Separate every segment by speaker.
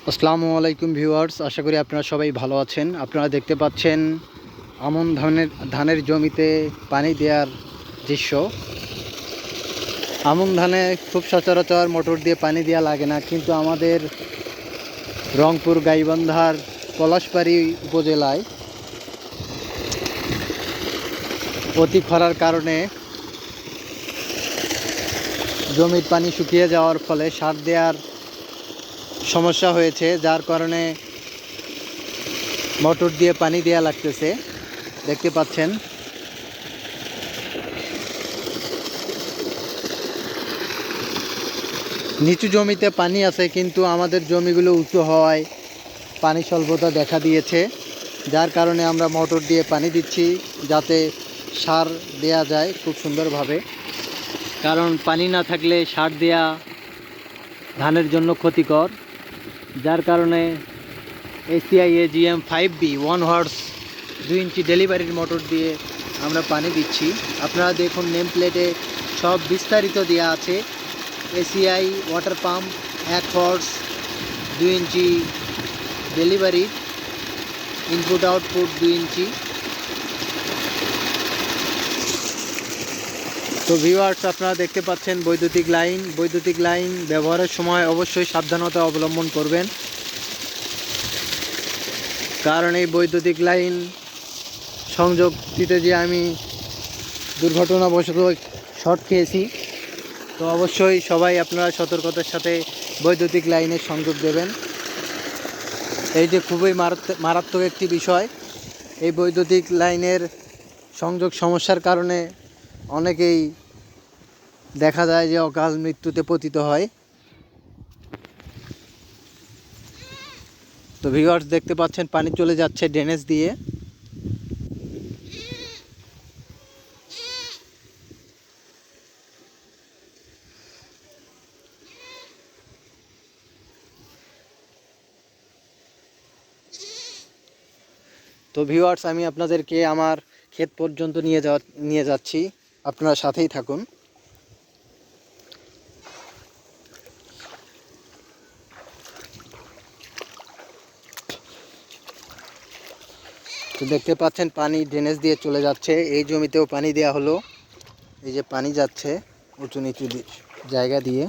Speaker 1: আসসালামু আলাইকুম ভিউয়ার্স, আশা করি আপনারা সবাই ভালো আছেন। আপনারা দেখতে পাচ্ছেন আমন ধানের জমিতে পানি দেওয়ার দৃশ্য। আমন ধানে খুব সচরাচর মোটর দিয়ে পানি দেওয়া লাগে না, কিন্তু আমাদের রংপুর গাইবান্ধার পলাশবাড়ি উপজেলায় অতি খরার কারণে জমির পানি শুকিয়ে যাওয়ার ফলে সার দেওয়ার সমস্যা হয়েছে, যার কারণে মোটর দিয়ে পানি দেওয়া লাগতেছে। দেখতে পাচ্ছেন নিচু জমিতে পানি আছে, কিন্তু আমাদের জমিগুলো উঁচু হওয়ায় পানি স্বল্পতা দেখা দিয়েছে, যার কারণে আমরা মোটর দিয়ে পানি দিচ্ছি যাতে সার দেয়া যায় খুব সুন্দরভাবে। কারণ পানি না থাকলে সার দেয়া ধানের জন্য ক্ষতিকর, যার কারণে এসিআই AGM 5B 1 হর্স 2 ইঞ্চি ডেলিভারির মোটর দিয়ে আমরা পানি দিচ্ছি। আপনারা দেখুন, নেম প্লেটে সব বিস্তারিত দেওয়া আছে। এসিআই ওয়াটার পাম্প 1 হর্স 2 ইঞ্চি ডেলিভারি, ইনপুট আউটপুট 2 ইঞ্চি। তো ভিউয়ার্স, আপনারা দেখতে পাচ্ছেন বৈদ্যুতিক লাইন ব্যবহারের সময় অবশ্যই সাবধানতা অবলম্বন করবেন, কারণ এই বৈদ্যুতিক লাইন সংযোগ দিতে যে আমি দুর্ঘটনাবশত শর্ট খেয়েছি। তো অবশ্যই সবাই আপনারা সতর্কতার সাথে বৈদ্যুতিক লাইনের সংযোগ দেবেন। এই যে খুবই মারাত্মক একটি বিষয়, এই বৈদ্যুতিক লাইনের সংযোগ সমস্যার কারণে অনেকেই দেখা যায় যে অকাল মৃত্যুতে পতিত হয়। তো ভিউয়ার্স, দেখতে পাচ্ছেন পানি চলে যাচ্ছে ড্রেনেজ দিয়ে। তো ভিউয়ার্স, আমি আপনাদেরকে আমার ক্ষেত পর্যন্ত নিয়ে যাচ্ছি, আপনারা সাথেই থাকুন। তো দেখতে পাচ্ছেন পানি ড্রেনেজ দিয়ে চলে যাচ্ছে। এই জমিতেও পানি দেওয়া হলো, এই যে পানি যাচ্ছে উঁচু নিচু জায়গা দিয়ে।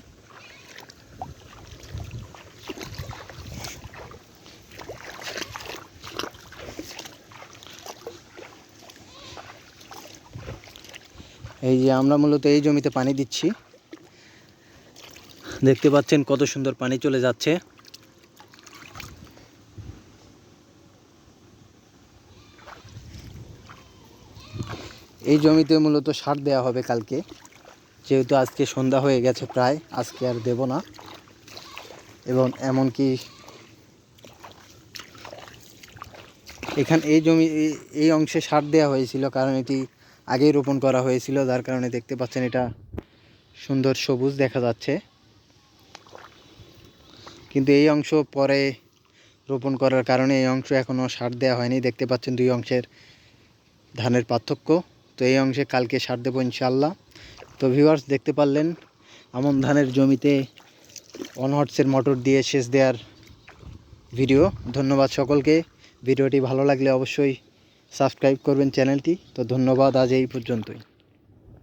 Speaker 1: এই যে আমরা মূলত এই জমিতে পানি দিচ্ছি, দেখতে পাচ্ছেন কত সুন্দর পানি চলে যাচ্ছে। এই জমিতে মূলত সার দেওয়া হবে কালকে, যেহেতু আজকে সন্ধ্যা হয়ে গেছে প্রায়, আজকে আর দেব না। এবং এমনকি এই অংশে সার দেওয়া হয়েছিল, কারণ এটি আগেই রোপণ করা হয়েছিল, যার কারণে দেখতে পাচ্ছেন এটা সুন্দর সবুজ দেখা যাচ্ছে। কিন্তু এই অংশ পরে রোপণ করার কারণে এই অংশ এখনও সার দেওয়া হয়নি। দেখতে পাচ্ছেন দুই অংশের ধানের পার্থক্য। তো এই অংশে কালকে সার দেবো ইনশাআল্লাহ। তো ভিউয়ার্স, দেখতে পারলেন আমন ধানের জমিতে 1 হর্সের মোটর দিয়ে সেচ দেওয়ার ভিডিও। ধন্যবাদ সকলকে। ভিডিওটি ভালো লাগলে অবশ্যই সাবস্ক্রাইব করবেন চ্যানেলটি। তো ধন্যবাদ, আজ এই পর্যন্তই।